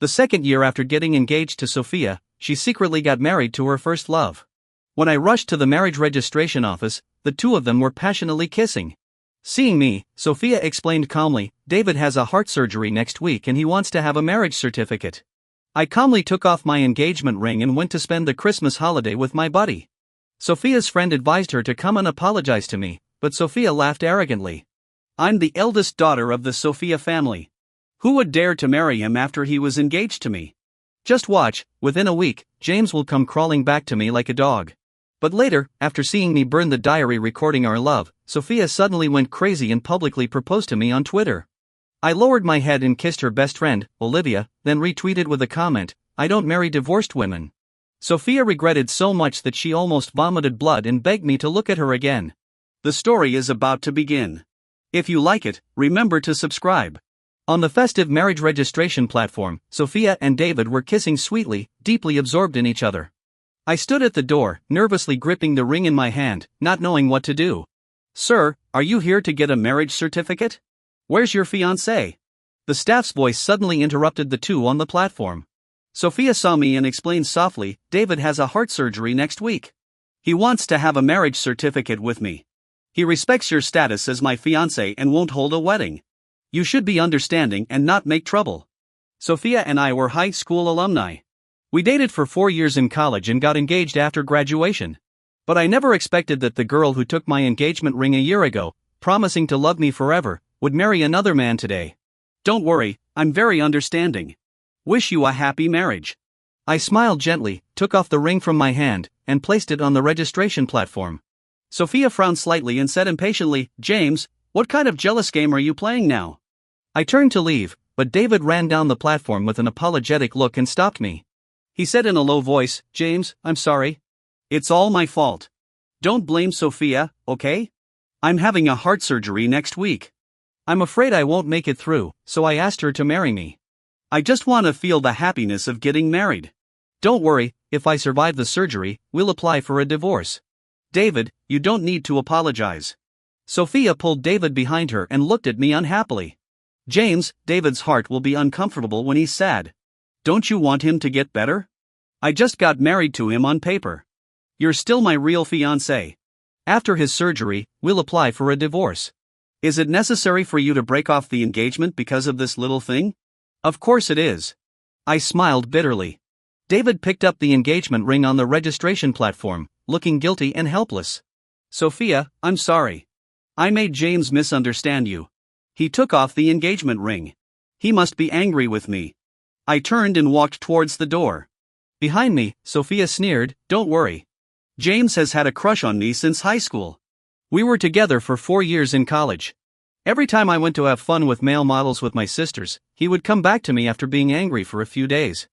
The second year after getting engaged to Sophia, she secretly got married to her first love. When I rushed to the marriage registration office, the two of them were passionately kissing. Seeing me, Sophia explained calmly, "David has a heart surgery next week and he wants to have a marriage certificate." I calmly took off my engagement ring and went to spend the Christmas holiday with my buddy. Sophia's friend advised her to come and apologize to me, but Sophia laughed arrogantly. "I'm the eldest daughter of the Sophia family. Who would dare to marry him after he was engaged to me? Just watch, within a week, James will come crawling back to me like a dog." But later, after seeing me burn the diary recording our love, Sophia suddenly went crazy and publicly proposed to me on Twitter. I lowered my head and kissed her best friend, Olivia, then retweeted with a comment, "I don't marry divorced women." Sophia regretted so much that she almost vomited blood and begged me to look at her again. The story is about to begin. If you like it, remember to subscribe. On the festive marriage registration platform, Sophia and David were kissing sweetly, deeply absorbed in each other. I stood at the door, nervously gripping the ring in my hand, not knowing what to do. "Sir, are you here to get a marriage certificate? Where's your fiancée?" The staff's voice suddenly interrupted the two on the platform. Sophia saw me and explained softly, "David has a heart surgery next week. He wants to have a marriage certificate with me. He respects your status as my fiancé and won't hold a wedding. You should be understanding and not make trouble." Sophia and I were high school alumni. We dated for 4 years in college and got engaged after graduation. But I never expected that the girl who took my engagement ring a year ago, promising to love me forever, would marry another man today. "Don't worry, I'm very understanding. Wish you a happy marriage." I smiled gently, took off the ring from my hand, and placed it on the registration platform. Sophia frowned slightly and said impatiently, "James, what kind of jealous game are you playing now?" I turned to leave, but David ran down the platform with an apologetic look and stopped me. He said in a low voice, "James, I'm sorry. It's all my fault. Don't blame Sophia, okay? I'm having a heart surgery next week. I'm afraid I won't make it through, so I asked her to marry me. I just want to feel the happiness of getting married. Don't worry, if I survive the surgery, we'll apply for a divorce. David, you don't need to apologize." Sophia pulled David behind her and looked at me unhappily. "James, David's heart will be uncomfortable when he's sad. Don't you want him to get better? I just got married to him on paper. You're still my real fiancé. After his surgery, we'll apply for a divorce. Is it necessary for you to break off the engagement because of this little thing?" "Of course it is." I smiled bitterly. David picked up the engagement ring on the registration platform, looking guilty and helpless. "Sophia, I'm sorry. I made James misunderstand you. He took off the engagement ring. He must be angry with me." I turned and walked towards the door. Behind me, Sophia sneered, "Don't worry. James has had a crush on me since high school. We were together for 4 years in college. Every time I went to have fun with male models with my sisters, he would come back to me after being angry for a few days.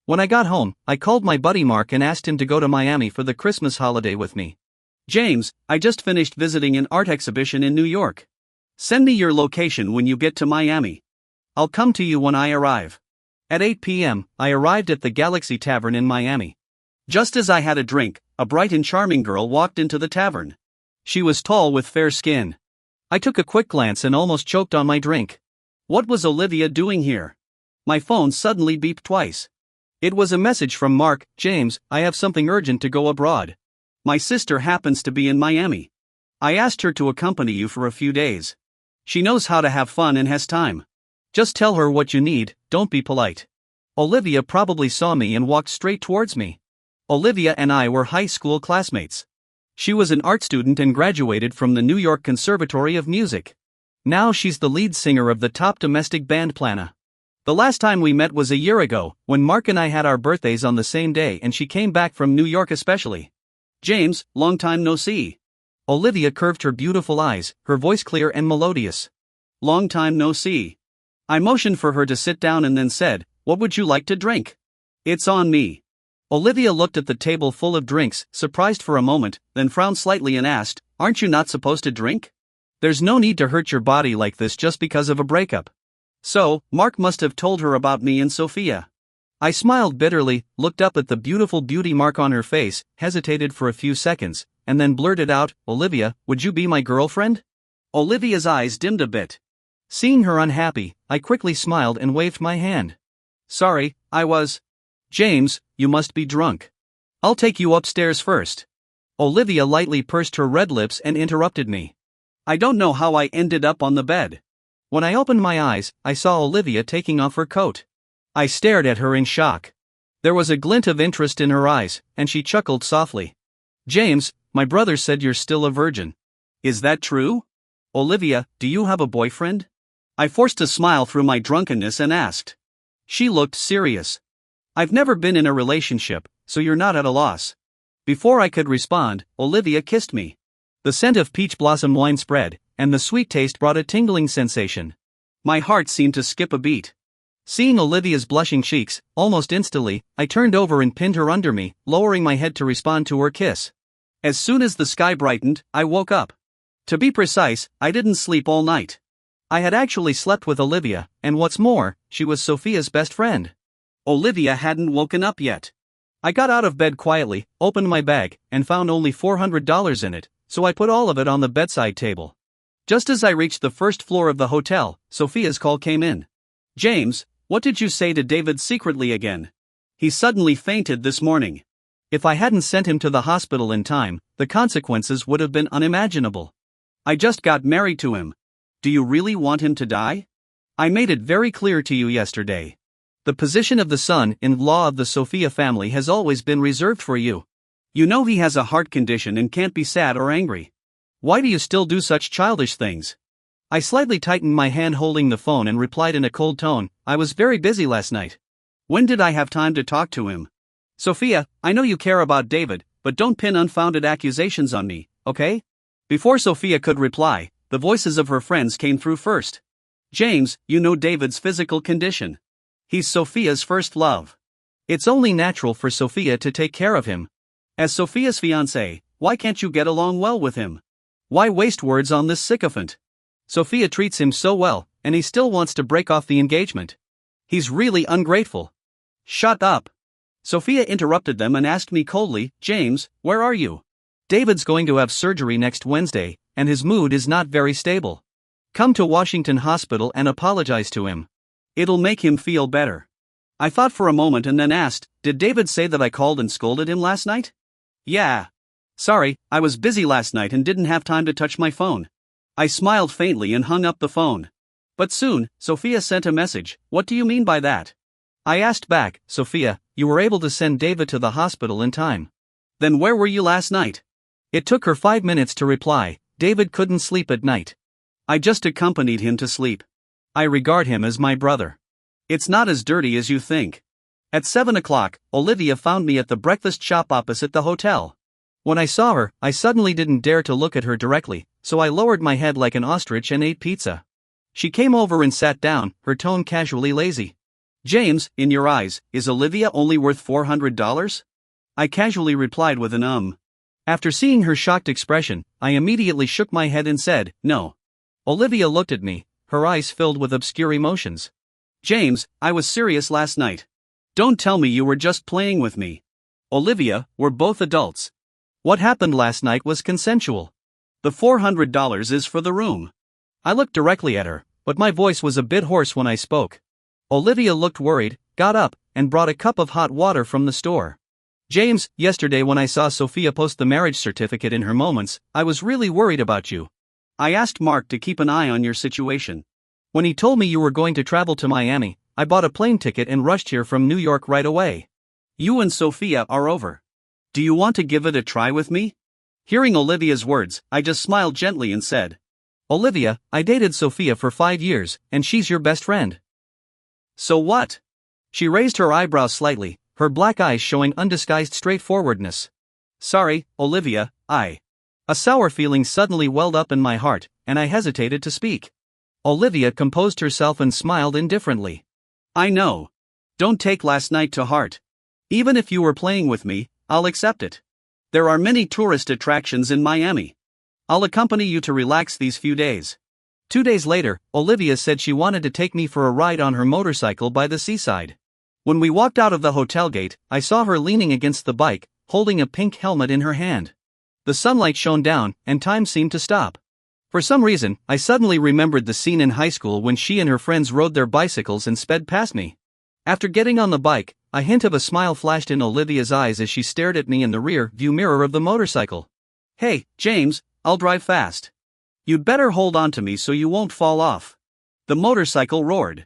When I got home, I called my buddy Mark and asked him to go to Miami for the Christmas holiday with me. James, I just finished visiting an art exhibition in New York. Send me your location when you get to Miami. I'll come to you when I arrive." At 8 p.m., I arrived at the Galaxy Tavern in Miami. Just as I had a drink, a bright and charming girl walked into the tavern. She was tall with fair skin. I took a quick glance and almost choked on my drink. What was Olivia doing here? My phone suddenly beeped twice. It was a message from Mark. "James, I have something urgent to go abroad. My sister happens to be in Miami. I asked her to accompany you for a few days. She knows how to have fun and has time. Just tell her what you need, don't be polite." Olivia probably saw me and walked straight towards me. Olivia and I were high school classmates. She was an art student and graduated from the New York Conservatory of Music. Now she's the lead singer of the top domestic band Plana. The last time we met was a year ago, when Mark and I had our birthdays on the same day and she came back from New York especially. "James, long time no see." Olivia curved her beautiful eyes, her voice clear and melodious. "Long time no see." I motioned for her to sit down and then said, "What would you like to drink?" "It's on me." Olivia looked at the table full of drinks, surprised for a moment, then frowned slightly and asked, "Aren't you not supposed to drink? There's no need to hurt your body like this just because of a breakup." So, Mark must have told her about me and Sophia. I smiled bitterly, looked up at the beautiful beauty mark on her face, hesitated for a few seconds, and then blurted out, "Olivia, would you be my girlfriend?" Olivia's eyes dimmed a bit. Seeing her unhappy, I quickly smiled and waved my hand. Sorry, I was. James, you must be drunk. I'll take you upstairs first. Olivia lightly pursed her red lips and interrupted me. I don't know how I ended up on the bed. When I opened my eyes, I saw Olivia taking off her coat. I stared at her in shock. There was a glint of interest in her eyes, and she chuckled softly. James, my brother said you're still a virgin. Is that true? Olivia, do you have a boyfriend? I forced a smile through my drunkenness and asked. She looked serious. I've never been in a relationship, so you're not at a loss. Before I could respond, Olivia kissed me. The scent of peach blossom wine spread, and the sweet taste brought a tingling sensation. My heart seemed to skip a beat. Seeing Olivia's blushing cheeks, almost instantly, I turned over and pinned her under me, lowering my head to respond to her kiss. As soon as the sky brightened, I woke up. To be precise, I didn't sleep all night. I had actually slept with Olivia, and what's more, she was Sophia's best friend. Olivia hadn't woken up yet. I got out of bed quietly, opened my bag, and found only $400 in it, so I put all of it on the bedside table. Just as I reached the first floor of the hotel, Sophia's call came in. James, what did you say to David secretly again? He suddenly fainted this morning. If I hadn't sent him to the hospital in time, the consequences would have been unimaginable. I just got married to him. Do you really want him to die? I made it very clear to you yesterday. The position of the son-in-law of the Sophia family has always been reserved for you. You know he has a heart condition and can't be sad or angry. Why do you still do such childish things? I slightly tightened my hand holding the phone and replied in a cold tone, I was very busy last night. When did I have time to talk to him? Sophia, I know you care about David, but don't pin unfounded accusations on me, okay? Before Sophia could reply, the voices of her friends came through first. James, you know David's physical condition. He's Sophia's first love. It's only natural for Sophia to take care of him. As Sophia's fiancée, why can't you get along well with him? Why waste words on this sycophant? Sophia treats him so well, and he still wants to break off the engagement. He's really ungrateful. Shut up. Sophia interrupted them and asked me coldly, James, where are you? David's going to have surgery next Wednesday, and his mood is not very stable. Come to Washington Hospital and apologize to him. It'll make him feel better. I thought for a moment and then asked, did David say that I called and scolded him last night? Yeah. Sorry, I was busy last night and didn't have time to touch my phone. I smiled faintly and hung up the phone. But soon, Sophia sent a message, what do you mean by that? I asked back, Sophia, you were able to send David to the hospital in time. Then where were you last night? It took her 5 minutes to reply, David couldn't sleep at night. I just accompanied him to sleep. I regard him as my brother. It's not as dirty as you think. At 7 o'clock, Olivia found me at the breakfast shop opposite the hotel. When I saw her, I suddenly didn't dare to look at her directly, so I lowered my head like an ostrich and ate pizza. She came over and sat down, her tone casually lazy. James, in your eyes, is Olivia only worth $400? I casually replied with an After seeing her shocked expression, I immediately shook my head and said, no. Olivia looked at me, her eyes filled with obscure emotions. James, I was serious last night. Don't tell me you were just playing with me. Olivia, we're both adults. What happened last night was consensual. The $400 is for the room. I looked directly at her, but my voice was a bit hoarse when I spoke. Olivia looked worried, got up, and brought a cup of hot water from the store. James, yesterday when I saw Sophia post the marriage certificate in her Moments, I was really worried about you. I asked Mark to keep an eye on your situation. When he told me you were going to travel to Miami, I bought a plane ticket and rushed here from New York right away. You and Sophia are over. Do you want to give it a try with me? Hearing Olivia's words, I just smiled gently and said, Olivia, I dated Sophia for 5 years, and she's your best friend. So what? She raised her eyebrows slightly, her black eyes showing undisguised straightforwardness. Sorry, Olivia, A sour feeling suddenly welled up in my heart, and I hesitated to speak. Olivia composed herself and smiled indifferently. I know. Don't take last night to heart. Even if you were playing with me, I'll accept it. There are many tourist attractions in Miami. I'll accompany you to relax these few days. 2 days later, Olivia said she wanted to take me for a ride on her motorcycle by the seaside. When we walked out of the hotel gate, I saw her leaning against the bike, holding a pink helmet in her hand. The sunlight shone down, and time seemed to stop. For some reason, I suddenly remembered the scene in high school when she and her friends rode their bicycles and sped past me. After getting on the bike, a hint of a smile flashed in Olivia's eyes as she stared at me in the rear view mirror of the motorcycle. "Hey, James, I'll drive fast. You'd better hold on to me so you won't fall off," the motorcycle roared.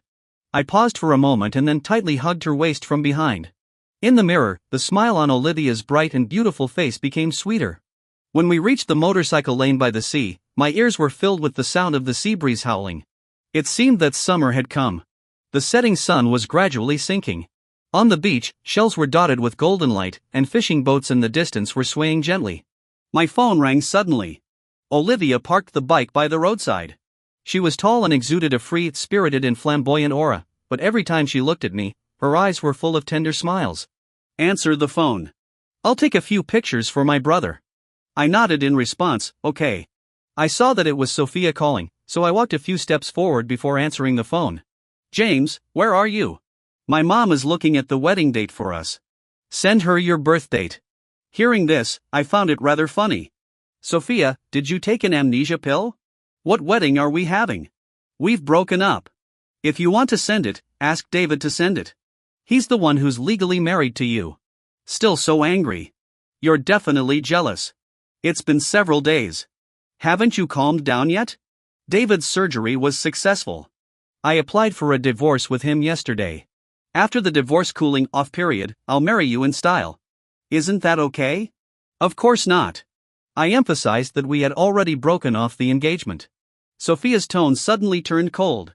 I paused for a moment and then tightly hugged her waist from behind. In the mirror, the smile on Olivia's bright and beautiful face became sweeter. When we reached the motorcycle lane by the sea, my ears were filled with the sound of the sea breeze howling. It seemed that summer had come. The setting sun was gradually sinking. On the beach, shells were dotted with golden light, and fishing boats in the distance were swaying gently. My phone rang suddenly. Olivia parked the bike by the roadside. She was tall and exuded a free, spirited and flamboyant aura, but every time she looked at me, her eyes were full of tender smiles. "Answer the phone. I'll take a few pictures for my brother." I nodded in response, "Okay." I saw that it was Sophia calling, so I walked a few steps forward before answering the phone. "James, where are you? My mom is looking at the wedding date for us. Send her your birth date." Hearing this, I found it rather funny. "Sophia, did you take an amnesia pill? What wedding are we having? We've broken up. If you want to send it, ask David to send it. He's the one who's legally married to you." Still so angry. "You're definitely jealous. It's been several days. Haven't you calmed down yet? David's surgery was successful. I applied for a divorce with him yesterday. After the divorce cooling off period, I'll marry you in style. Isn't that okay?" "Of course not." I emphasized that we had already broken off the engagement. Sophia's tone suddenly turned cold.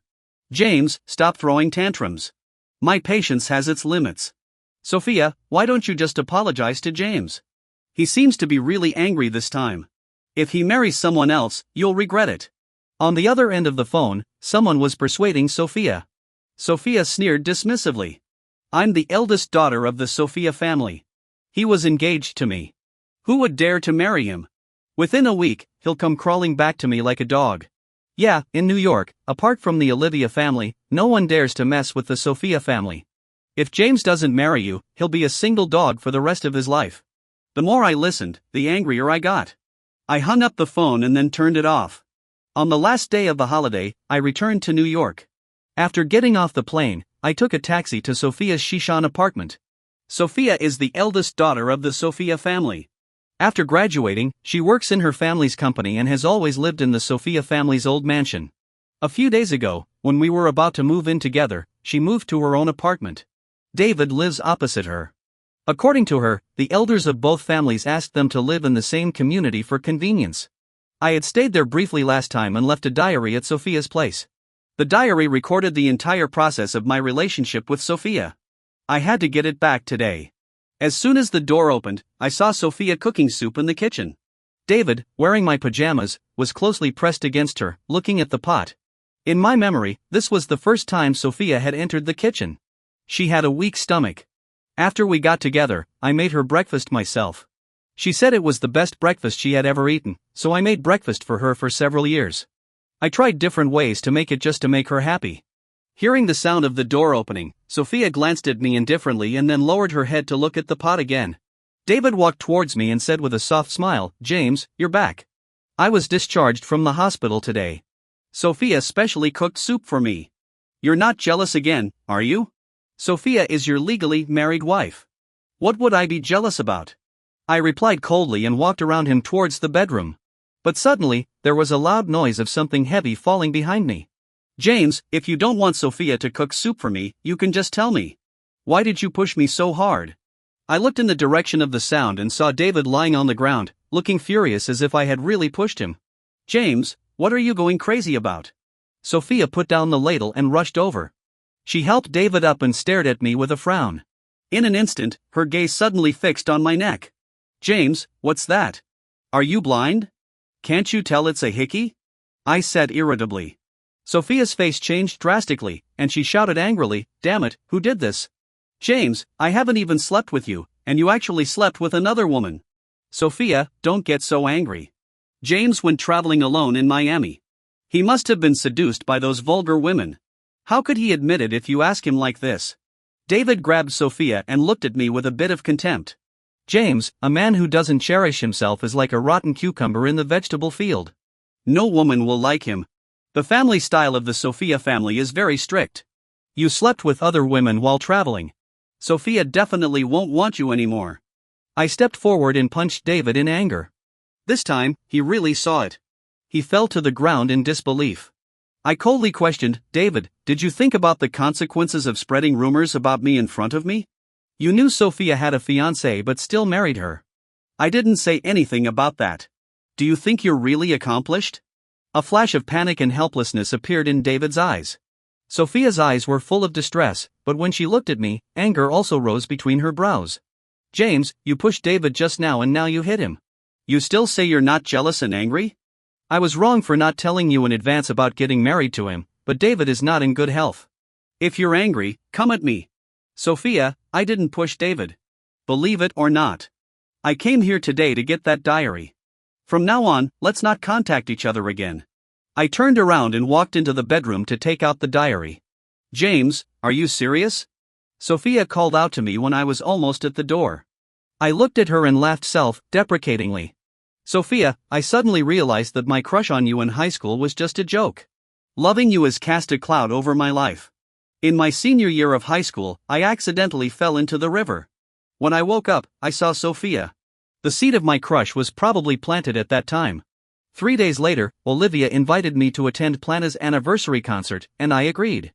"James, stop throwing tantrums. My patience has its limits. Sophia, why don't you just apologize to James? He seems to be really angry this time. If he marries someone else, you'll regret it." On the other end of the phone, someone was persuading Sophia. Sophia sneered dismissively. "I'm the eldest daughter of the Sophia family. He was engaged to me. Who would dare to marry him? Within a week, he'll come crawling back to me like a dog. Yeah, in New York, apart from the Olivia family, no one dares to mess with the Sophia family. If James doesn't marry you, he'll be a single dog for the rest of his life." The more I listened, the angrier I got. I hung up the phone and then turned it off. On the last day of the holiday, I returned to New York. After getting off the plane, I took a taxi to Sophia's Shishan apartment. Sophia is the eldest daughter of the Sophia family. After graduating, she works in her family's company and has always lived in the Sophia family's old mansion. A few days ago, when we were about to move in together, she moved to her own apartment. David lives opposite her. According to her, the elders of both families asked them to live in the same community for convenience. I had stayed there briefly last time and left a diary at Sophia's place. The diary recorded the entire process of my relationship with Sophia. I had to get it back today. As soon as the door opened, I saw Sophia cooking soup in the kitchen. David, wearing my pajamas, was closely pressed against her, looking at the pot. In my memory, this was the first time Sophia had entered the kitchen. She had a weak stomach. After we got together, I made her breakfast myself. She said it was the best breakfast she had ever eaten, so I made breakfast for her for several years. I tried different ways to make it just to make her happy. Hearing the sound of the door opening, Sophia glanced at me indifferently and then lowered her head to look at the pot again. David walked towards me and said with a soft smile, "James, you're back. I was discharged from the hospital today. Sophia specially cooked soup for me. You're not jealous again, are you? Sophia is your legally married wife. What would I be jealous about?" I replied coldly and walked around him towards the bedroom. But suddenly, there was a loud noise of something heavy falling behind me. "James, if you don't want Sophia to cook soup for me, you can just tell me. Why did you push me so hard?" I looked in the direction of the sound and saw David lying on the ground, looking furious as if I had really pushed him. "James, what are you going crazy about?" Sophia put down the ladle and rushed over. She helped David up and stared at me with a frown. In an instant, her gaze suddenly fixed on my neck. "James, what's that? Are you blind? Can't you tell it's a hickey?" I said irritably. Sophia's face changed drastically, and she shouted angrily, "Damn it, who did this? James, I haven't even slept with you, and you actually slept with another woman." "Sophia, don't get so angry. James went traveling alone in Miami. He must have been seduced by those vulgar women. How could he admit it if you ask him like this?" David grabbed Sophia and looked at me with a bit of contempt. "James, a man who doesn't cherish himself is like a rotten cucumber in the vegetable field. No woman will like him. The family style of the Sophia family is very strict. You slept with other women while traveling. Sophia definitely won't want you anymore. I stepped forward and punched David in anger. This time, he really saw it. He fell to the ground in disbelief. I coldly questioned, David, did you think about the consequences of spreading rumors about me in front of me? You knew Sophia had a fiancée but still married her. I didn't say anything about that. Do you think you're really accomplished? A flash of panic and helplessness appeared in David's eyes. Sophia's eyes were full of distress, but when she looked at me, anger also rose between her brows. James, you pushed David just now and now you hit him. You still say you're not jealous and angry? I was wrong for not telling you in advance about getting married to him, but David is not in good health. If you're angry, come at me. Sophia, I didn't push David. Believe it or not. I came here today to get that diary. From now on, let's not contact each other again. I turned around and walked into the bedroom to take out the diary. James, are you serious? Sophia called out to me when I was almost at the door. I looked at her and laughed self-deprecatingly. Sophia, I suddenly realized that my crush on you in high school was just a joke. Loving you has cast a cloud over my life. In my senior year of high school, I accidentally fell into the river. When I woke up, I saw Sophia. The seed of my crush was probably planted at that time. 3 days later, Olivia invited me to attend Plana's anniversary concert, and I agreed.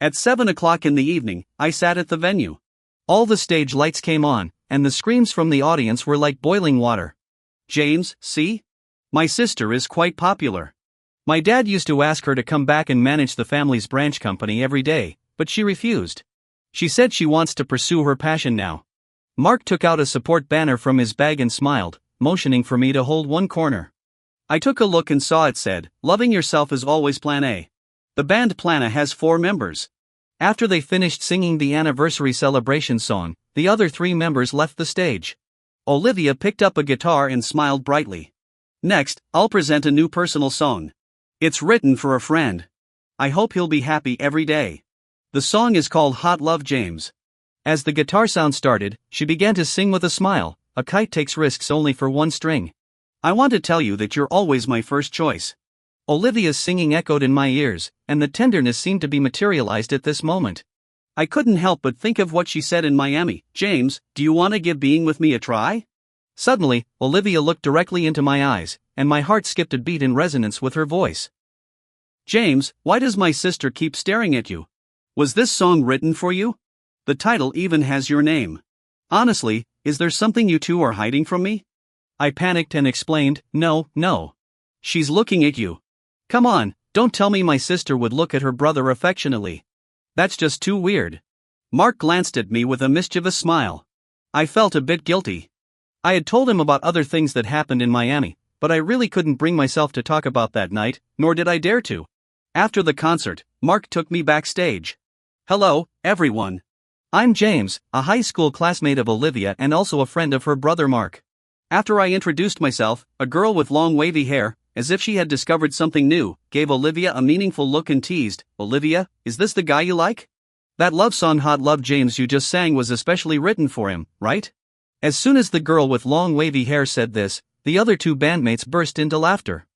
At 7 o'clock in the evening, I sat at the venue. All the stage lights came on, and the screams from the audience were like boiling water. James, see? My sister is quite popular. My dad used to ask her to come back and manage the family's branch company every day, but she refused. She said she wants to pursue her passion now. Mark took out a support banner from his bag and smiled, motioning for me to hold one corner. I took a look and saw it said, "Loving yourself is always Plan A." The band Plana has 4 members. After they finished singing the anniversary celebration song, the other 3 members left the stage. Olivia picked up a guitar and smiled brightly. Next, I'll present a new personal song. It's written for a friend. I hope he'll be happy every day. The song is called Hot Love James. As the guitar sound started, she began to sing with a smile. A kite takes risks only for one string. I want to tell you that you're always my first choice. Olivia's singing echoed in my ears, and the tenderness seemed to be materialized at this moment. I couldn't help but think of what she said in Miami. James, do you want to give being with me a try? Suddenly, Olivia looked directly into my eyes, and my heart skipped a beat in resonance with her voice. James, why does my sister keep staring at you? Was this song written for you? The title even has your name. Honestly, is there something you two are hiding from me? I panicked and explained, no. She's looking at you. Come on, don't tell me my sister would look at her brother affectionately. That's just too weird. Mark glanced at me with a mischievous smile. I felt a bit guilty. I had told him about other things that happened in Miami, but I really couldn't bring myself to talk about that night, nor did I dare to. After the concert, Mark took me backstage. Hello, everyone. I'm James, a high school classmate of Olivia and also a friend of her brother Mark. After I introduced myself, a girl with long wavy hair, as if she had discovered something new, gave Olivia a meaningful look and teased, Olivia, is this the guy you like? That love song Hot Love James you just sang was especially written for him, right? As soon as the girl with long wavy hair said this, the other 2 bandmates burst into laughter.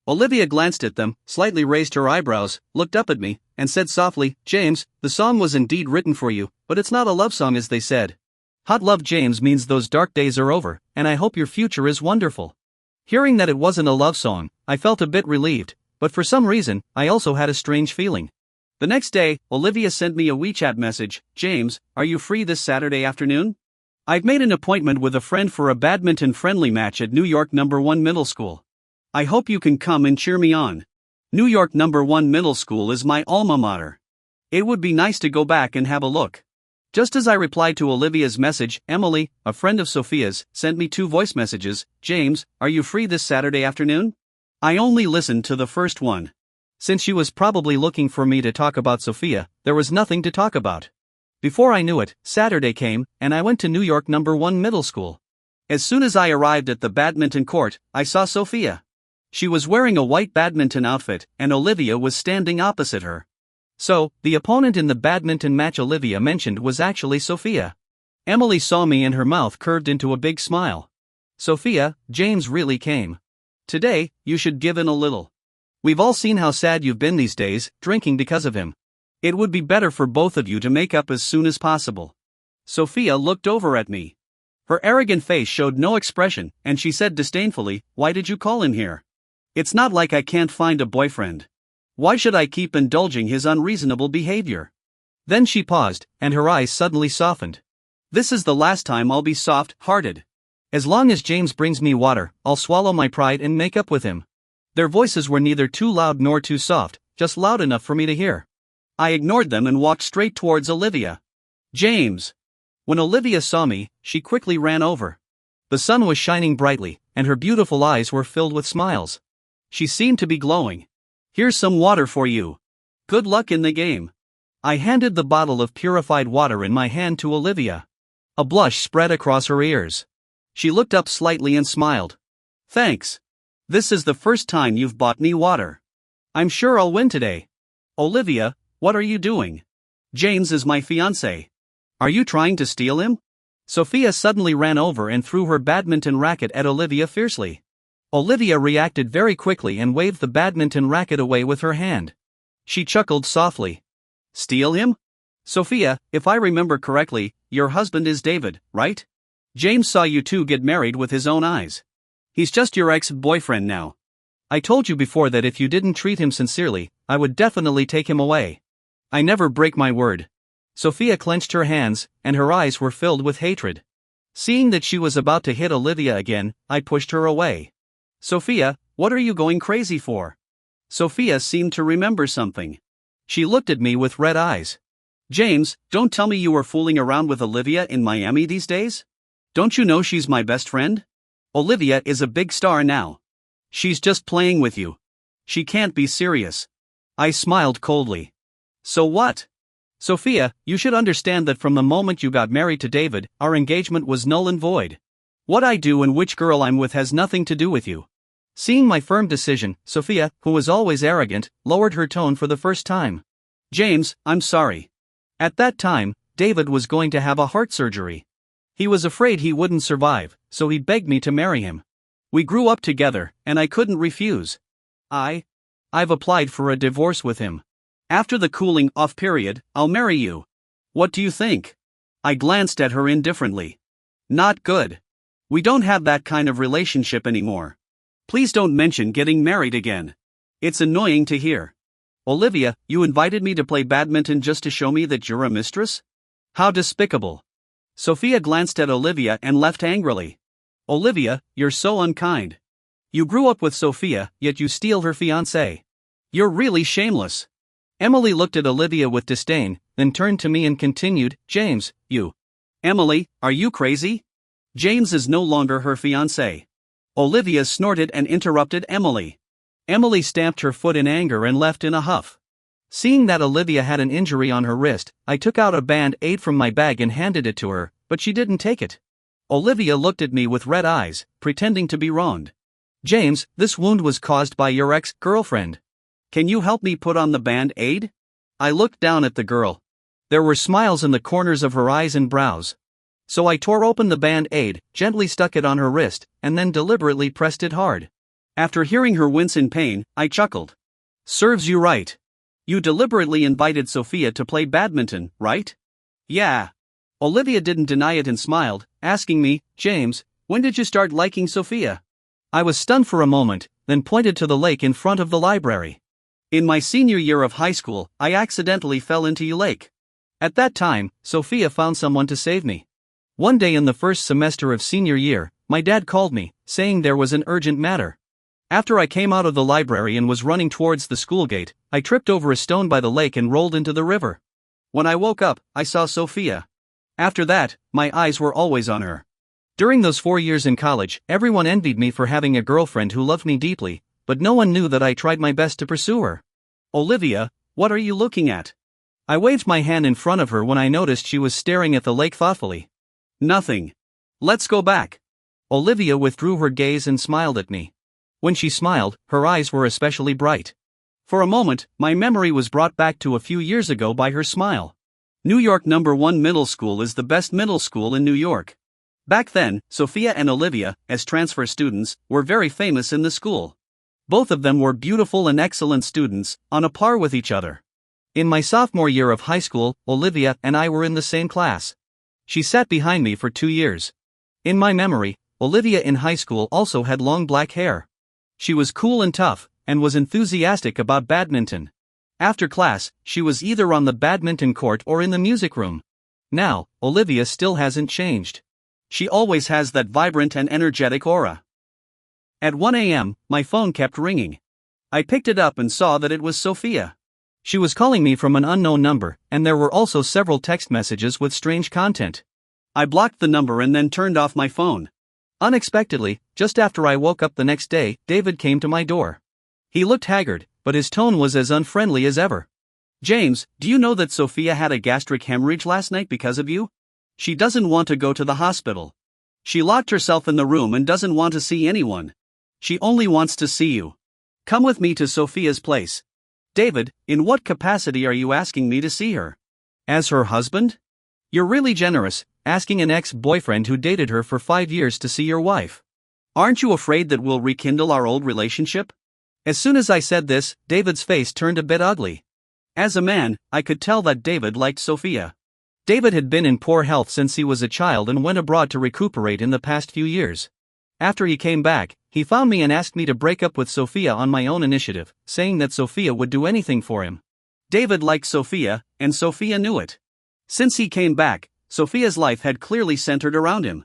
Olivia glanced at them, slightly raised her eyebrows, looked up at me, and said softly, James, the song was indeed written for you, but it's not a love song as they said. Hot Love James means those dark days are over, and I hope your future is wonderful. Hearing that it wasn't a love song, I felt a bit relieved, but for some reason, I also had a strange feeling. The next day, Olivia sent me a WeChat message, James, are you free this Saturday afternoon? I've made an appointment with a friend for a badminton-friendly match at New York No. 1 Middle School. I hope you can come and cheer me on. New York No. 1 Middle School is my alma mater. It would be nice to go back and have a look. Just as I replied to Olivia's message, Emily, a friend of Sophia's, sent me 2 voice messages, James, are you free this Saturday afternoon? I only listened to the first one. Since she was probably looking for me to talk about Sophia, there was nothing to talk about. Before I knew it, Saturday came, and I went to New York No. 1 Middle School. As soon as I arrived at the badminton court, I saw Sophia. She was wearing a white badminton outfit, and Olivia was standing opposite her. So, the opponent in the badminton match Olivia mentioned was actually Sophia. Emily saw me and her mouth curved into a big smile. Sophia, James really came. Today, you should give in a little. We've all seen how sad you've been these days, drinking because of him. It would be better for both of you to make up as soon as possible. Sophia looked over at me. Her arrogant face showed no expression, and she said disdainfully, "Why did you call him here? It's not like I can't find a boyfriend. Why should I keep indulging his unreasonable behavior?" Then she paused, and her eyes suddenly softened. "This is the last time I'll be soft-hearted. As long as James brings me water, I'll swallow my pride and make up with him." Their voices were neither too loud nor too soft, just loud enough for me to hear. I ignored them and walked straight towards Olivia. "James!" When Olivia saw me, she quickly ran over. The sun was shining brightly, and her beautiful eyes were filled with smiles. She seemed to be glowing. "Here's some water for you. Good luck in the game." I handed the bottle of purified water in my hand to Olivia. A blush spread across her ears. She looked up slightly and smiled. "Thanks. This is the first time you've bought me water. I'm sure I'll win today." "Olivia, what are you doing? James is my fiancé. Are you trying to steal him?" Sophia suddenly ran over and threw her badminton racket at Olivia fiercely. Olivia reacted very quickly and waved the badminton racket away with her hand. She chuckled softly. "Steal him? Sophia, if I remember correctly, your husband is David, right? James saw you two get married with his own eyes. He's just your ex-boyfriend now. I told you before that if you didn't treat him sincerely, I would definitely take him away. I never break my word." Sophia clenched her hands, and her eyes were filled with hatred. Seeing that she was about to hit Olivia again, I pushed her away. "Sophia, what are you going crazy for?" Sophia seemed to remember something. She looked at me with red eyes. "James, don't tell me you were fooling around with Olivia in Miami these days? Don't you know she's my best friend? Olivia is a big star now. She's just playing with you. She can't be serious." I smiled coldly. "So what? Sophia, you should understand that from the moment you got married to David, our engagement was null and void. What I do and which girl I'm with has nothing to do with you." Seeing my firm decision, Sophia, who was always arrogant, lowered her tone for the first time. "James, I'm sorry. At that time, David was going to have a heart surgery. He was afraid he wouldn't survive, so he begged me to marry him. We grew up together, and I couldn't refuse. I've applied for a divorce with him. After the cooling off period, I'll marry you. What do you think?" I glanced at her indifferently. "Not good. We don't have that kind of relationship anymore. Please don't mention getting married again. It's annoying to hear. Olivia, you invited me to play badminton just to show me that you're a mistress? How despicable." Sophia glanced at Olivia and left angrily. "Olivia, you're so unkind. You grew up with Sophia, yet you steal her fiancé. You're really shameless." Emily looked at Olivia with disdain, then turned to me and continued, "James, you..." "Emily, are you crazy? James is no longer her fiancé." Olivia snorted and interrupted Emily. Emily stamped her foot in anger and left in a huff. Seeing that Olivia had an injury on her wrist, I took out a band-aid from my bag and handed it to her, but she didn't take it. Olivia looked at me with red eyes, pretending to be wronged. "James, this wound was caused by your ex-girlfriend. Can you help me put on the band-aid?" I looked down at the girl. There were smiles in the corners of her eyes and brows. So I tore open the band-aid, gently stuck it on her wrist, and then deliberately pressed it hard. After hearing her wince in pain, I chuckled. "Serves you right. You deliberately invited Sophia to play badminton, right?" "Yeah." Olivia didn't deny it and smiled, asking me, "James, when did you start liking Sophia?" I was stunned for a moment, then pointed to the lake in front of the library. "In my senior year of high school, I accidentally fell into a lake. At that time, Sophia found someone to save me. One day in the first semester of senior year, my dad called me, saying there was an urgent matter. After I came out of the library and was running towards the school gate, I tripped over a stone by the lake and rolled into the river. When I woke up, I saw Sophia. After that, my eyes were always on her. During those 4 years in college, everyone envied me for having a girlfriend who loved me deeply, but no one knew that I tried my best to pursue her." "Olivia, what are you looking at?" I waved my hand in front of her when I noticed she was staring at the lake thoughtfully. "Nothing. Let's go back." Olivia withdrew her gaze and smiled at me. When she smiled, her eyes were especially bright. For a moment, my memory was brought back to a few years ago by her smile. New York #1 middle school is the best middle school in New York. Back then, Sophia and Olivia, as transfer students, were very famous in the school. Both of them were beautiful and excellent students, on a par with each other. In my sophomore year of high school, Olivia and I were in the same class. She sat behind me for 2 years. In my memory, Olivia in high school also had long black hair. She was cool and tough, and was enthusiastic about badminton. After class, she was either on the badminton court or in the music room. Now, Olivia still hasn't changed. She always has that vibrant and energetic aura. At 1 a.m., my phone kept ringing. I picked it up and saw that it was Sophia. She was calling me from an unknown number, and there were also several text messages with strange content. I blocked the number and then turned off my phone. Unexpectedly, just after I woke up the next day, David came to my door. He looked haggard, but his tone was as unfriendly as ever. "James, do you know that Sophia had a gastric hemorrhage last night because of you? She doesn't want to go to the hospital. She locked herself in the room and doesn't want to see anyone. She only wants to see you. Come with me to Sophia's place." "David, in what capacity are you asking me to see her? As her husband? You're really generous, asking an ex-boyfriend who dated her for 5 years to see your wife. Aren't you afraid that we'll rekindle our old relationship?" As soon as I said this, David's face turned a bit ugly. As a man, I could tell that David liked Sophia. David had been in poor health since he was a child and went abroad to recuperate in the past few years. After he came back, he found me and asked me to break up with Sophia on my own initiative, saying that Sophia would do anything for him. David liked Sophia, and Sophia knew it. Since he came back, Sophia's life had clearly centered around him.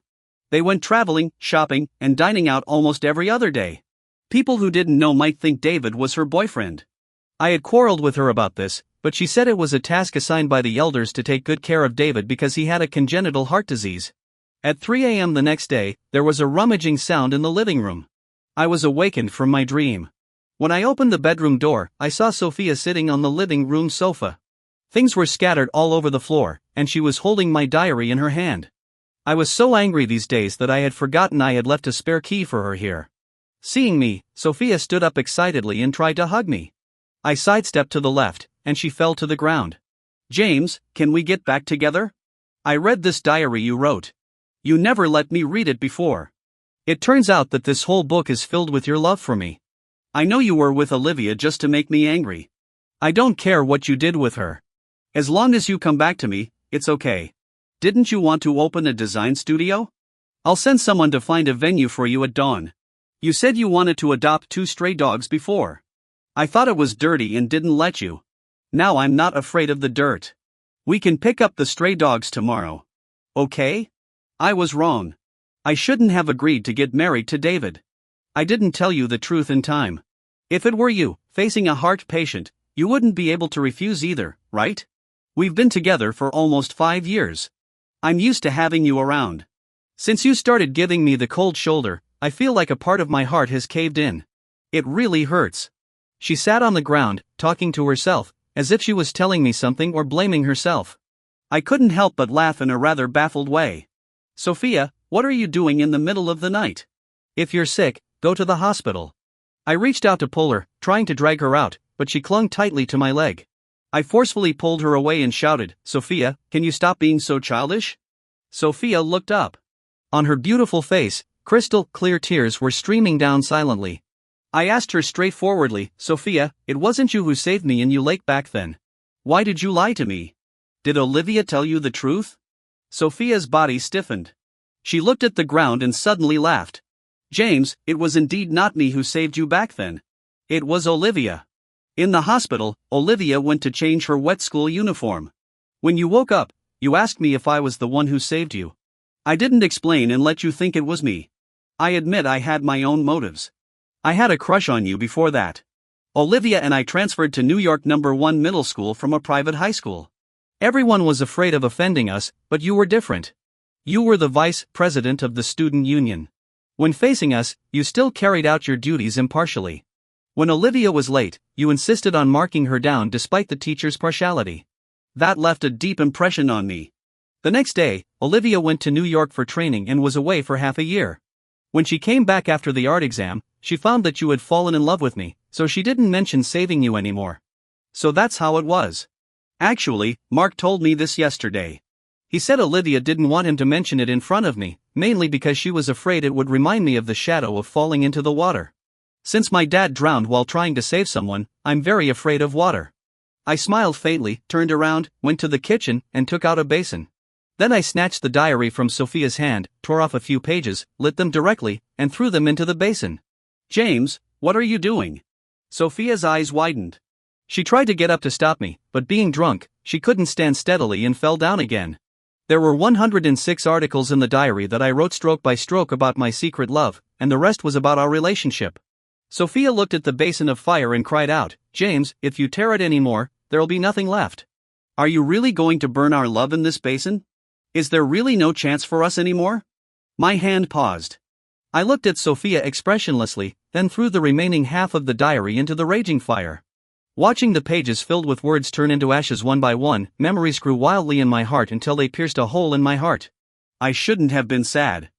They went traveling, shopping, and dining out almost every other day. People who didn't know might think David was her boyfriend. I had quarreled with her about this, but she said it was a task assigned by the elders to take good care of David because he had a congenital heart disease. At 3 a.m. the next day, there was a rummaging sound in the living room. I was awakened from my dream. When I opened the bedroom door, I saw Sophia sitting on the living room sofa. Things were scattered all over the floor, and she was holding my diary in her hand. I was so angry these days that I had forgotten I had left a spare key for her here. Seeing me, Sophia stood up excitedly and tried to hug me. I sidestepped to the left, and she fell to the ground. "James, can we get back together? I read this diary you wrote. You never let me read it before. It turns out that this whole book is filled with your love for me. I know you were with Olivia just to make me angry. I don't care what you did with her. As long as you come back to me, it's okay. Didn't you want to open a design studio? I'll send someone to find a venue for you at dawn. You said you wanted to adopt 2 stray dogs before. I thought it was dirty and didn't let you. Now I'm not afraid of the dirt. We can pick up the stray dogs tomorrow. Okay? I was wrong. I shouldn't have agreed to get married to David. I didn't tell you the truth in time. If it were you, facing a heart patient, you wouldn't be able to refuse either, right? We've been together for almost 5 years. I'm used to having you around. Since you started giving me the cold shoulder, I feel like a part of my heart has caved in. It really hurts." She sat on the ground, talking to herself, as if she was telling me something or blaming herself. I couldn't help but laugh in a rather baffled way. "Sophia, what are you doing in the middle of the night? If you're sick, go to the hospital." I reached out to pull her, trying to drag her out, but she clung tightly to my leg. I forcefully pulled her away and shouted, "Sophia, can you stop being so childish?" Sophia looked up. On her beautiful face, crystal clear tears were streaming down silently. I asked her straightforwardly, "Sophia, it wasn't you who saved me in You Lake back then. Why did you lie to me? Did Olivia tell you the truth?" Sophia's body stiffened. She looked at the ground and suddenly laughed. "James, it was indeed not me who saved you back then. It was Olivia. In the hospital, Olivia went to change her wet school uniform. When you woke up, you asked me if I was the one who saved you. I didn't explain and let you think it was me. I admit I had my own motives. I had a crush on you before that. Olivia and I transferred to New York #1 middle school from a private high school. Everyone was afraid of offending us, but you were different. You were the vice president of the student union. When facing us, you still carried out your duties impartially. When Olivia was late, you insisted on marking her down despite the teacher's partiality. That left a deep impression on me. The next day, Olivia went to New York for training and was away for half a year. When she came back after the art exam, she found that you had fallen in love with me, so she didn't mention saving you anymore. So that's how it was. Actually, Mark told me this yesterday. He said Olivia didn't want him to mention it in front of me, mainly because she was afraid it would remind me of the shadow of falling into the water. Since my dad drowned while trying to save someone, I'm very afraid of water. I smiled faintly, turned around, went to the kitchen, and took out a basin. Then I snatched the diary from Sophia's hand, tore off a few pages, lit them directly, and threw them into the basin. James, what are you doing? Sophia's eyes widened. She tried to get up to stop me, but being drunk, she couldn't stand steadily and fell down again. There were 106 articles in the diary that I wrote stroke by stroke about my secret love, and the rest was about our relationship. Sophia looked at the basin of fire and cried out, "James, if you tear it anymore, there'll be nothing left." Are you really going to burn our love in this basin? Is there really no chance for us anymore? My hand paused. I looked at Sophia expressionlessly, then threw the remaining half of the diary into the raging fire. Watching the pages filled with words turn into ashes one by one, memories grew wildly in my heart until they pierced a hole in my heart. I shouldn't have been sad.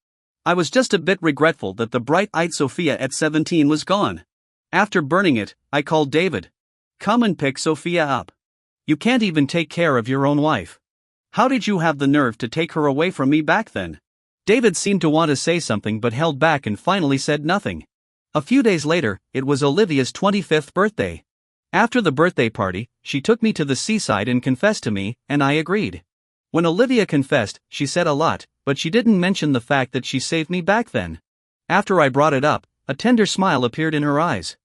I was just a bit regretful that the bright-eyed Sophia at 17 was gone. After burning it, I called David. "Come and pick Sophia up. You can't even take care of your own wife. How did you have the nerve to take her away from me back then?" David seemed to want to say something but held back and finally said nothing. A few days later, it was Olivia's 25th birthday. After the birthday party, she took me to the seaside and confessed to me, and I agreed. When Olivia confessed, she said a lot, but she didn't mention the fact that she saved me back then. After I brought it up, a tender smile appeared in her eyes.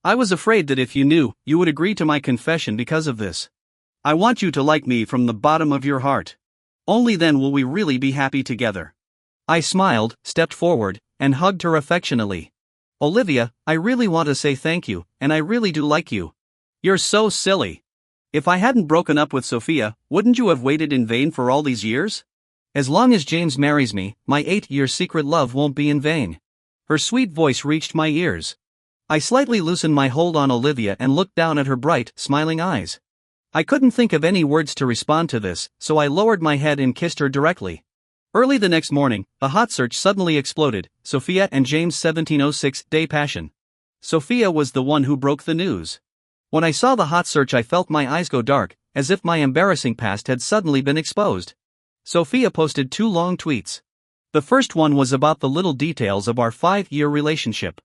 "I was afraid that if you knew, you would agree to my confession because of this. I want you to like me from the bottom of your heart. Only then will we really be happy together." I smiled, stepped forward, and hugged her affectionately. "Olivia, I really want to say thank you, and I really do like you." "You're so silly. If I hadn't broken up with Sophia, wouldn't you have waited in vain for all these years?" "As long as James marries me, my 8-year secret love won't be in vain." Her sweet voice reached my ears. I slightly loosened my hold on Olivia and looked down at her bright, smiling eyes. I couldn't think of any words to respond to this, so I lowered my head and kissed her directly. Early the next morning, a hot search suddenly exploded, Sophia and James' 1706-day passion. Sophia was the one who broke the news. When I saw the hot search, I felt my eyes go dark, as if my embarrassing past had suddenly been exposed. Sophia posted 2 long tweets. The first one was about the little details of our 5-year relationship.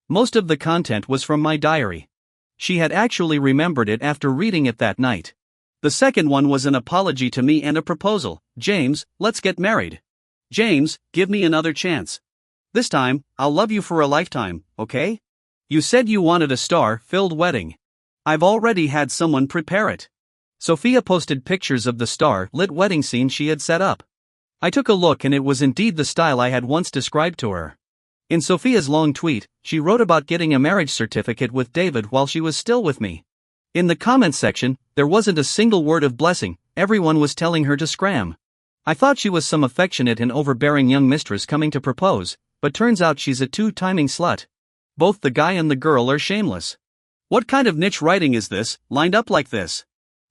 Most of the content was from my diary. She had actually remembered it after reading it that night. The second one was an apology to me and a proposal. "James, let's get married. James, give me another chance. This time, I'll love you for a lifetime, okay? You said you wanted a star-filled wedding. I've already had someone prepare it." Sophia posted pictures of the star-lit wedding scene she had set up. I took a look and it was indeed the style I had once described to her. In Sophia's long tweet, she wrote about getting a marriage certificate with David while she was still with me. In the comments section, there wasn't a single word of blessing, everyone was telling her to scram. I thought she was some affectionate and overbearing young mistress coming to propose, but turns out she's a 2-timing slut. Both the guy and the girl are shameless. What kind of niche writing is this, lined up like this?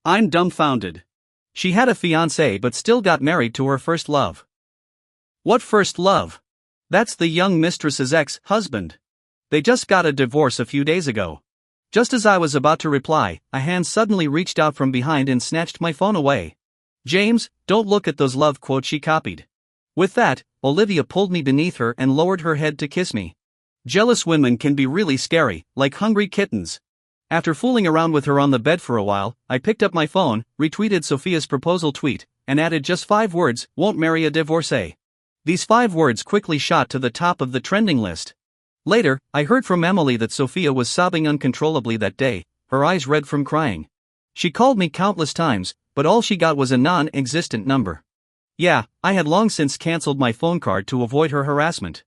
I'm dumbfounded. She had a fiancé but still got married to her first love. What first love? That's the young mistress's ex-husband. They just got a divorce a few days ago. Just as I was about to reply, a hand suddenly reached out from behind and snatched my phone away. "James, don't look at those love quotes," she copied. With that, Olivia pulled me beneath her and lowered her head to kiss me. Jealous women can be really scary, like hungry kittens. After fooling around with her on the bed for a while, I picked up my phone, retweeted Sophia's proposal tweet, and added just 5 words, "Won't marry a divorcee." These 5 words quickly shot to the top of the trending list. Later, I heard from Emily that Sophia was sobbing uncontrollably that day, her eyes red from crying. She called me countless times, but all she got was a non-existent number. Yeah, I had long since cancelled my phone card to avoid her harassment.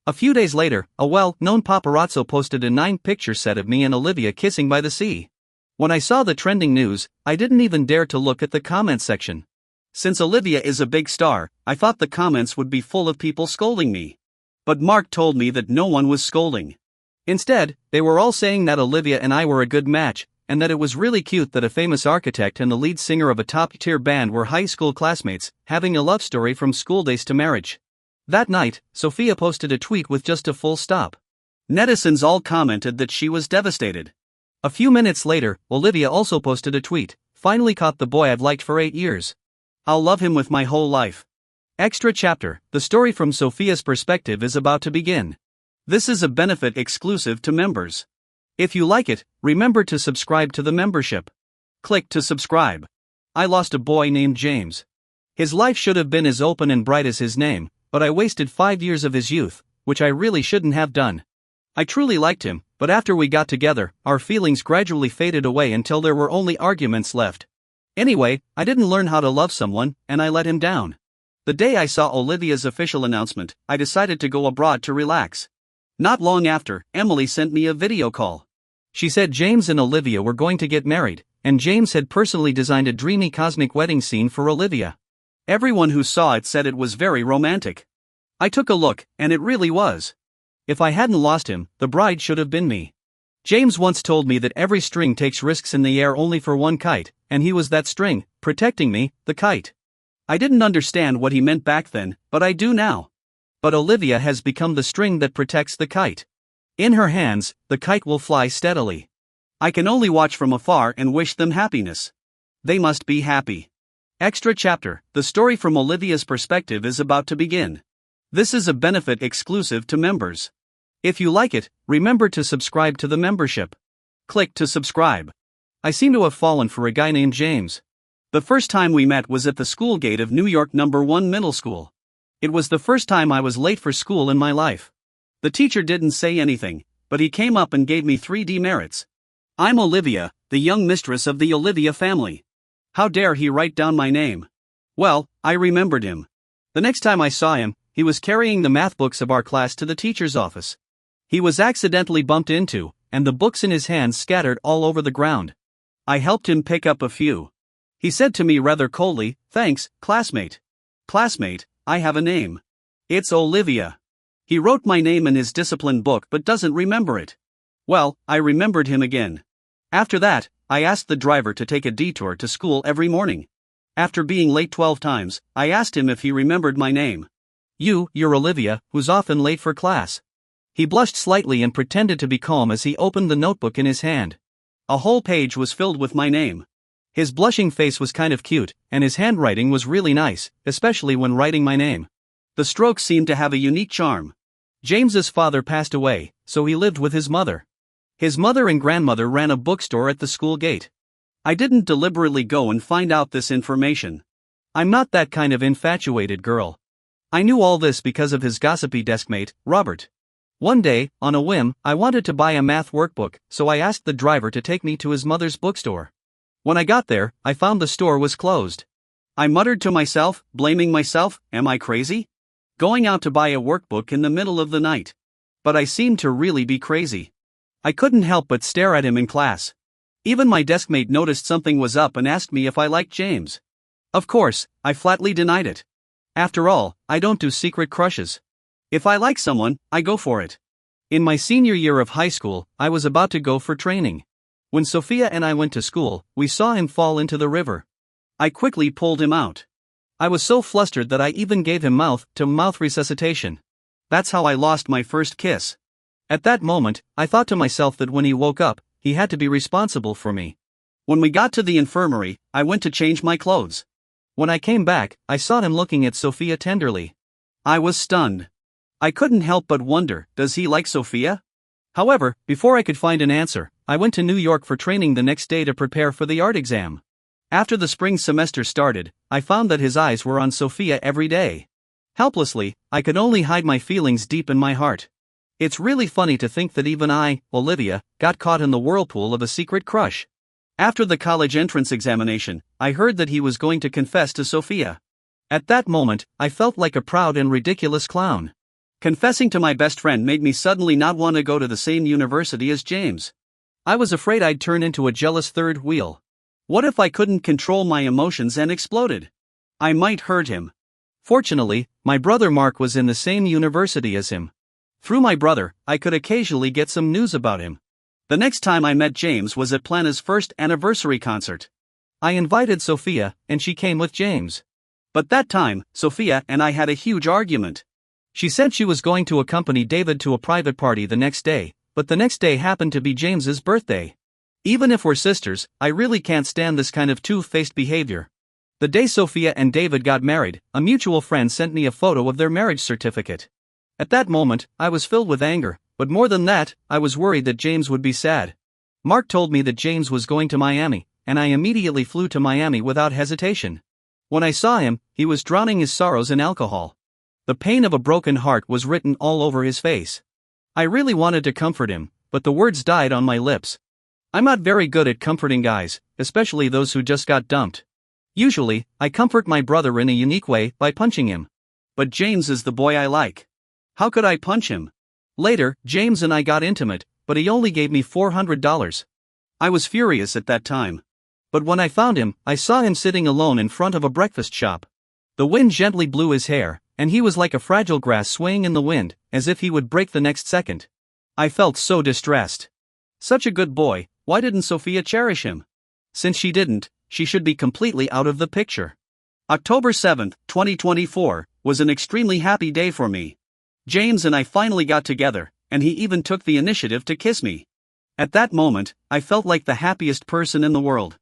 A few days later, a well-known paparazzo posted a 9-picture set of me and Olivia kissing by the sea. When I saw the trending news, I didn't even dare to look at the comments section. Since Olivia is a big star, I thought the comments would be full of people scolding me. But Mark told me that no one was scolding. Instead, they were all saying that Olivia and I were a good match, and that it was really cute that a famous architect and the lead singer of a top-tier band were high school classmates, having a love story from school days to marriage. That night, Sophia posted a tweet with just a full stop. Netizens all commented that she was devastated. A few minutes later, Olivia also posted a tweet, "Finally caught the boy I've liked for 8 years. I'll love him with my whole life." Extra chapter, the story from Sophia's perspective is about to begin. This is a benefit exclusive to members. If you like it, remember to subscribe to the membership. Click to subscribe. I lost a boy named James. His life should have been as open and bright as his name, but I wasted 5 years of his youth, which I really shouldn't have done. I truly liked him, but after we got together, our feelings gradually faded away until there were only arguments left. Anyway, I didn't learn how to love someone, and I let him down. The day I saw Olivia's official announcement, I decided to go abroad to relax. Not long after, Emily sent me a video call. She said James and Olivia were going to get married, and James had personally designed a dreamy cosmic wedding scene for Olivia. Everyone who saw it said it was very romantic. I took a look, and it really was. If I hadn't lost him, the bride should have been me. James once told me that every string takes risks in the air only for one kite, and he was that string, protecting me, the kite. I didn't understand what he meant back then, but I do now. But Olivia has become the string that protects the kite. In her hands, the kite will fly steadily. I can only watch from afar and wish them happiness. They must be happy. Extra chapter: the story from Olivia's perspective is about to begin. This is a benefit exclusive to members. If you like it, remember to subscribe to the membership. Click to subscribe. I seem to have fallen for a guy named James. The first time we met was at the school gate of New York No. 1 Middle School. It was the first time I was late for school in my life. The teacher didn't say anything, but he came up and gave me 3 demerits. I'm Olivia, the young mistress of the Olivia family. How dare he write down my name? Well, I remembered him. The next time I saw him, he was carrying the math books of our class to the teacher's office. He was accidentally bumped into, and the books in his hands scattered all over the ground. I helped him pick up a few. He said to me rather coldly, "Thanks, classmate." Classmate, I have a name. It's Olivia. He wrote my name in his discipline book but doesn't remember it. Well, I remembered him again. After that, I asked the driver to take a detour to school every morning. After being late 12 times, I asked him if he remembered my name. You're Olivia, who's often late for class. He blushed slightly and pretended to be calm as he opened the notebook in his hand. A whole page was filled with my name. His blushing face was kind of cute, and his handwriting was really nice, especially when writing my name. The strokes seemed to have a unique charm. James's father passed away, so he lived with his mother. His mother and grandmother ran a bookstore at the school gate. I didn't deliberately go and find out this information. I'm not that kind of infatuated girl. I knew all this because of his gossipy deskmate, Robert. One day, on a whim, I wanted to buy a math workbook, so I asked the driver to take me to his mother's bookstore. When I got there, I found the store was closed. I muttered to myself, blaming myself, am I crazy? Going out to buy a workbook in the middle of the night. But I seemed to really be crazy. I couldn't help but stare at him in class. Even my deskmate noticed something was up and asked me if I liked James. Of course, I flatly denied it. After all, I don't do secret crushes. If I like someone, I go for it. In my senior year of high school, I was about to go for training. When Sophia and I went to school, we saw him fall into the river. I quickly pulled him out. I was so flustered that I even gave him mouth-to-mouth resuscitation. That's how I lost my first kiss. At that moment, I thought to myself that when he woke up, he had to be responsible for me. When we got to the infirmary, I went to change my clothes. When I came back, I saw him looking at Sophia tenderly. I was stunned. I couldn't help but wonder, does he like Sophia? However, before I could find an answer, I went to New York for training the next day to prepare for the art exam. After the spring semester started, I found that his eyes were on Sophia every day. Helplessly, I could only hide my feelings deep in my heart. It's really funny to think that even I, Olivia, got caught in the whirlpool of a secret crush. After the college entrance examination, I heard that he was going to confess to Sophia. At that moment, I felt like a proud and ridiculous clown. Confessing to my best friend made me suddenly not want to go to the same university as James. I was afraid I'd turn into a jealous third wheel. What if I couldn't control my emotions and exploded? I might hurt him. Fortunately, my brother Mark was in the same university as him. Through my brother, I could occasionally get some news about him. The next time I met James was at Plana's first anniversary concert. I invited Sophia, and she came with James. But that time, Sophia and I had a huge argument. She said she was going to accompany David to a private party the next day, but the next day happened to be James's birthday. Even if we're sisters, I really can't stand this kind of two-faced behavior. The day Sophia and David got married, a mutual friend sent me a photo of their marriage certificate. At that moment, I was filled with anger, but more than that, I was worried that James would be sad. Mark told me that James was going to Miami, and I immediately flew to Miami without hesitation. When I saw him, he was drowning his sorrows in alcohol. The pain of a broken heart was written all over his face. I really wanted to comfort him, but the words died on my lips. I'm not very good at comforting guys, especially those who just got dumped. Usually, I comfort my brother in a unique way by punching him. But James is the boy I like. How could I punch him? Later, James and I got intimate, but he only gave me $400. I was furious at that time. But when I found him, I saw him sitting alone in front of a breakfast shop. The wind gently blew his hair, and he was like a fragile grass swaying in the wind, as if he would break the next second. I felt so distressed. Such a good boy, why didn't Sophia cherish him? Since she didn't, she should be completely out of the picture. October 7, 2024, was an extremely happy day for me. James and I finally got together, and he even took the initiative to kiss me. At that moment, I felt like the happiest person in the world.